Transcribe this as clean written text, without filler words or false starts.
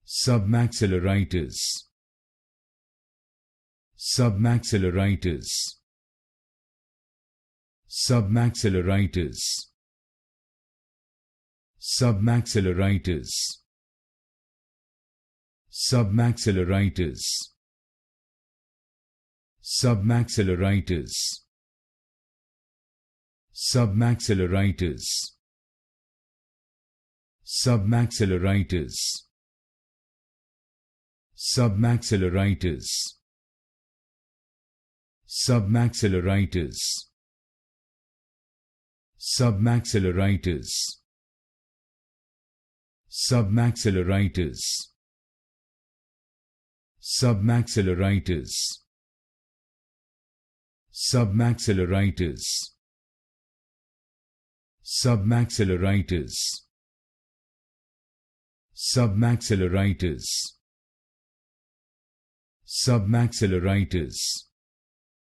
Submaxillaritis. Submaxillaritis. Submaxillaritis. Submaxillaritis. Submaxillaritis. Submaxillaritis. Submaxillaritis. Submaxillaritis. Submaxillaritis. Submaxillaritis. Submaxillaritis. Submaxillaritis. Submaxillaritis. Submaxillaritis. Submaxillaritis. Submaxillaritis. Submaxillaritis.